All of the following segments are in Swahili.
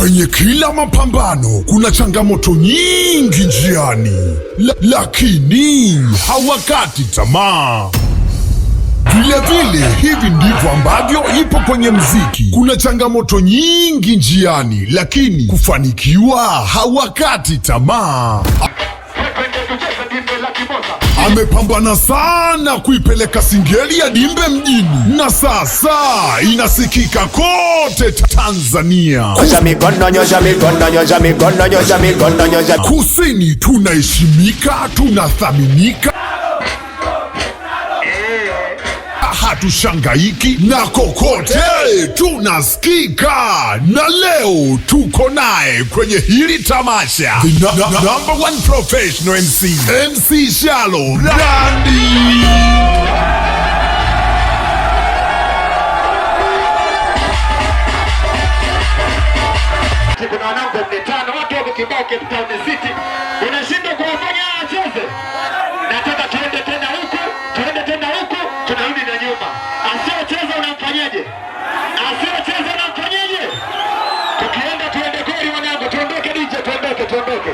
Kwenye kila mapambano kuna changamoto nyingi njiani, lakini hawakati tamaa. Vile hivi ndivyo ambavyo ipo kwenye mziki. Kuna changamoto nyingi njiani, lakini kufanikiwa hawakati tamaa. Amepambana sana kuipeleka Singeli ya Dimbe mjini, na sasa inasikika kote Tanzania. Kusini tunaheshimika, tunathaminika, hatushangaiki, na kokote tunasikika. Na leo tuko naye kwenye hili tamasha, the number one professional MC Shallow Randy. Kuna wanangu mnetano watu wako kibao Cape Town City, unashindwa kuwafanya wacheze. Nataka tuende tena huku, tunarudi na nyuma. Asiocheza unamfanyaje? Tukienda tuende kweli wanangu, tuondoke DJ, tuondoke.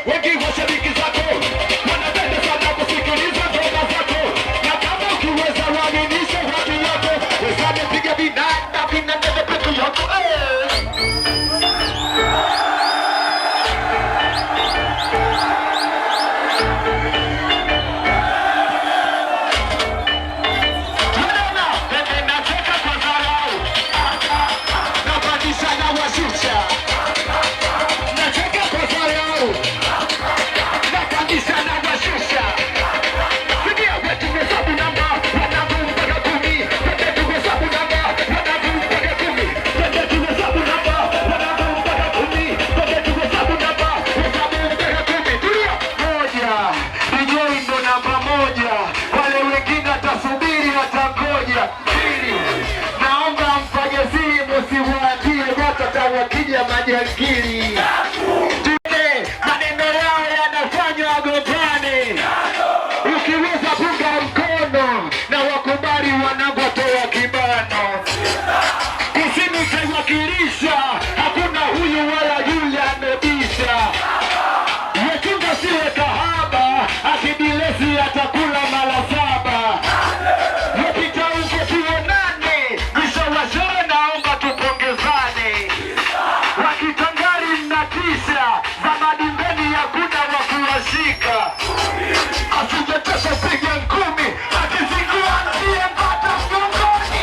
wengi washabiki zako wanapenda sana kusikiliza ngoma zako, na kama ukiweza waaminishe watu wako, wezane piga vinanda vinanda peke yako. Wakija majangili maneno yao yanafanywa gombane, ukiweza punga mkono na wakubali wanapotoa kibano. Kusini kaiwakilisha, hakuna huyu wala yule amebisha. Yetunga siwe kahaba, akibilesi atakula mara 7. Wapita huko tuonane, mwisho wa show naomba tupongezane. Wakitangali mnatisha, zamadi mbeni ya kuda wa kuwashika. Asijatesa piga ngumi, akizingua ndiye mpata mgongoni.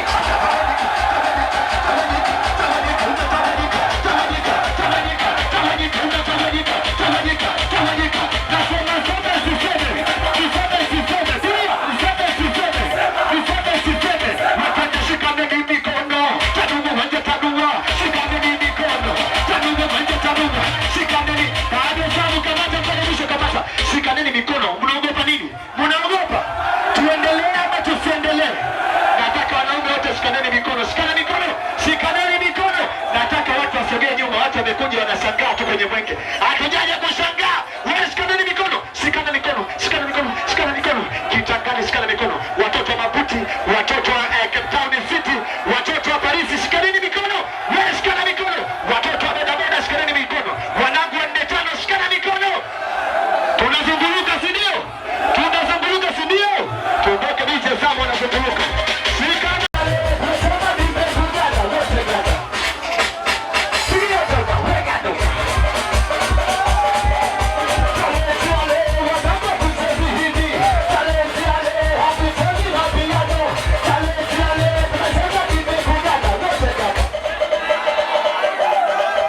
Shikaneni mikono. Mnaogopa nini? Mnaogopa? Tuendelee ama tusiendelee? Nataka wanaume wote shikaneni mikono. Shikana mikono. Shikaneni mikono. Nataka watu wasogee nyuma. Watu wamekuja wanashangaa tu kwenye mwenge. Hatujaje kushangaa. Wewe shikaneni mikono. Shikana mikono. Shikana mikono. Shikana mikono. Kitangani shikana mikono. Watoto wa Maputi, watoto wa Cape Town City, watoto wa Paris shikaneni mikono. Wewe shikana mikono. Watoto wa bodaboda shikaneni mikono. Wanangu wa 45 shikana mikono. Tunazunguruka si ndio? Tunazunguruka si ndio? Tuondoke biche sana wanazunguruka. Shikana. Nasema nimekujana wote gata. Sio toka weka ndo. Chale wanapa kuchezi hivi. Chale happy happy yado. Chale nasema nimekujana wote gata.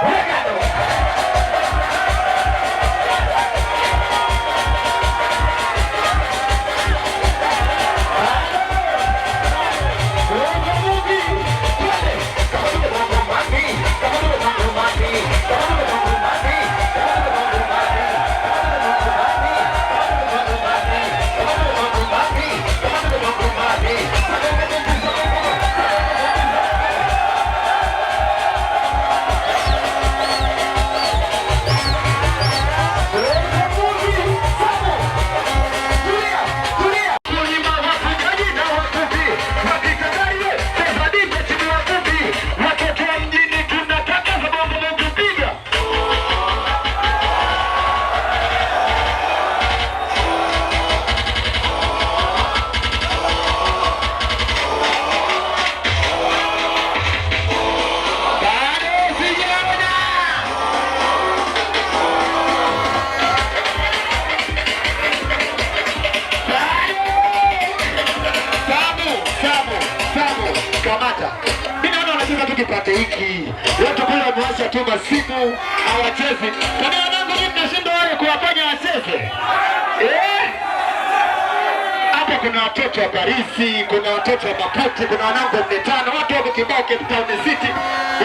Weka ndo. Kipate hiki watu kule wamewasha tu masimu hawachezi. Kwa nini wanangu mimi mnashindwa wale kuwafanya wacheze? Hapa kuna watoto wa Paris, kuna watoto wa Maputi, kuna wanangu 45, watu wako kibao Cape Town City.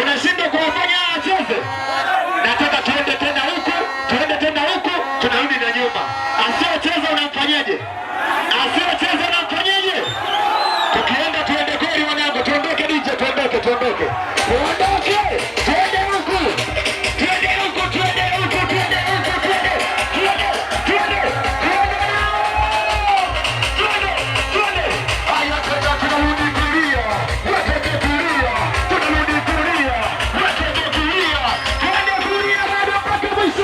Unashindwa kuwafanya wacheze? Nataka tuende tena huku, tunarudi na nyuma. Asiyocheza unamfanyaje? Asiyocheza unamfanyaje? Tukienda tuende goli wanangu, tuondoke DJ, tuondoke. Tuondoke. Tuende huku. Haya tena tunarudi kulia. Tunarudi kulia. Tuende kulia bado mpaka mwisho.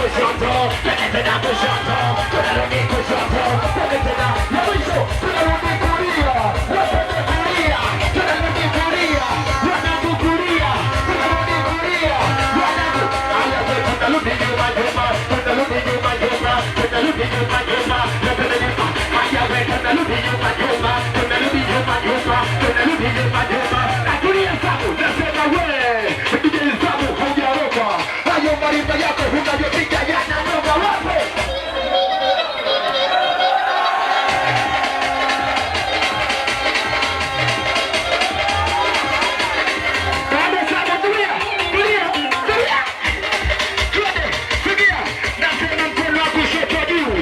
kushoto, twende tena kushoto, tunarudi kushoto, twende tena na mwisho tunarudi kulia, twende kulia, tunarudi kulia, wanangu kulia, tunarudi kulia, wanangu haya tunarudi nyuma nyuma, tunarudi nyuma nyuma, tunarudi nyuma nyuma, tunarudi nyuma haya tunarudi nyuma nyuma, tunarudi nyuma nyuma, tunarudi nyuma nyuma, natulia sabu nasema wewe DJ Sabu hujaroka, hayo marimba yako unavyopiga yananoga wape. Baada Sabu tulia, tulia, tulia. Twende, sikia, nasema mkono wa kushoto juu,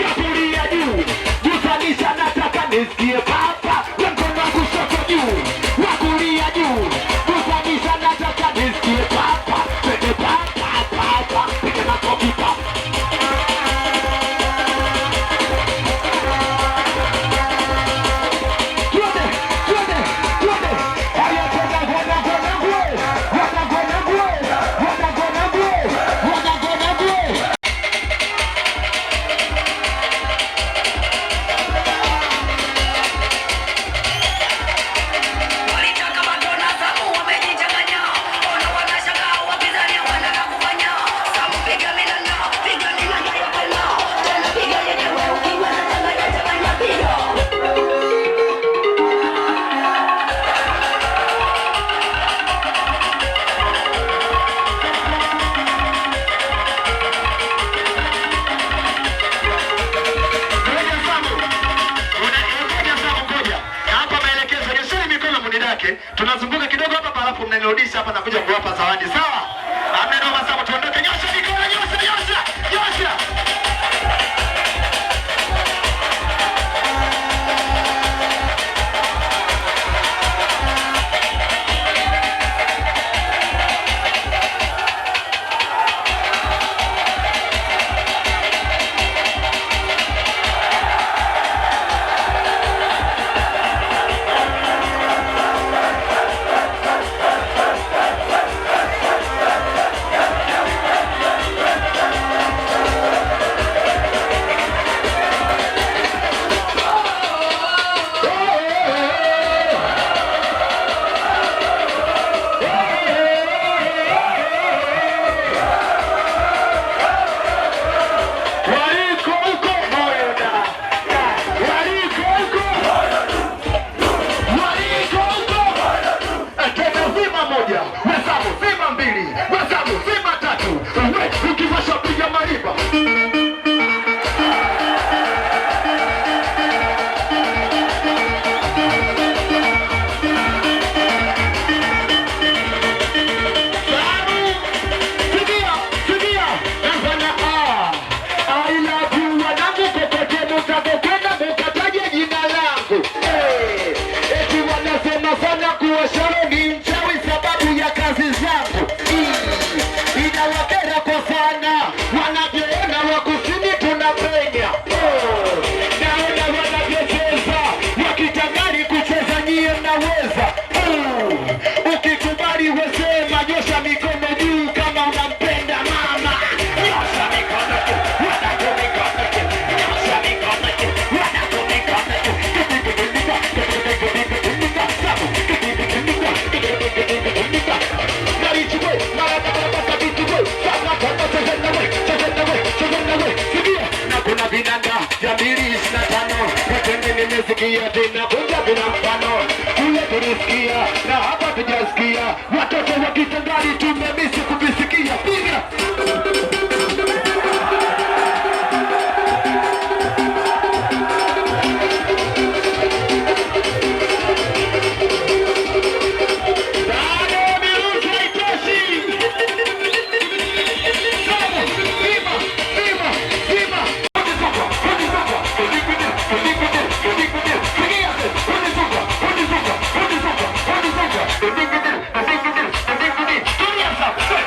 wa kulia juu, gusanisha nataka nisikie papa, mkono wa kushoto juu, wa kulia juu, gusanisha nataka nisikie papa, twende papa, papa, piga makofi papa. Twende, twende, twende, haya twende, wana gue, wana gue, wana gue, wana gue. Walitaka matona Samu wamejichanganya, ona wanashangaa wakizania wanataka kufanya. Samu piga milanda ya kwenda, tena piga yenyewe ukiwa na changanya piga. Ngoja Samu. Ngoja Samu, ngoja. Hapa maelekezo, nyesheni mikono mnidake. Tunazunguka kidogo hapa halafu mnanirudisha hapa na kuja kuwapa zawadi, sawa? Amenoma Samu, tuondoke. Nyosha mikono, nyosha, nyosha, nyosha. Waliko huko moyona, waliko huko, waliko huko. Tena zima moja, Wesabu zima mbili, Wesabu zima tatu, we ukivasha piga mariba. Shauri mchawi sababu ya kazi zangu inawakera kwa sana, wanavyoona wakusini tunapenya, naona wanavyocheza wakitangari kucheza, nyie mnaweza. Ukikubali wesema, nyosha mikono juu kama unampenda mama, nyosha mikono juu, wanako mikono juu, nyosha mikono juu, wanako mikono juu. Kuna vinanda vya 225 Kwenye nimesikia tena kunja vina mfano, kule tulisikia na hapa tujasikia, watoto wa kitandani tumemisi kuvisikia. Piga Tulia sasa.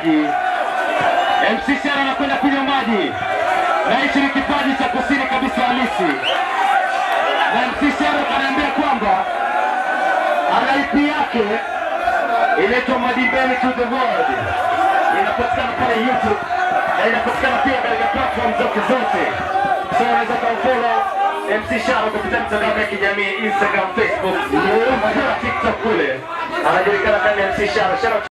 maji. MC Sharo anakwenda kunywa maji, na hichi ni kipaji cha kusini kabisa halisi. Na MC Sharo anaambia kwamba RIP yake inaitwa Madimbeni to the World, inapatikana pale YouTube na inapatikana pia katika platform zote. So unaweza kumfollow MC Sharo kupitia mitandao ya kijamii Instagram, Facebook, TikTok kule. Anajulikana kama MC Sharo.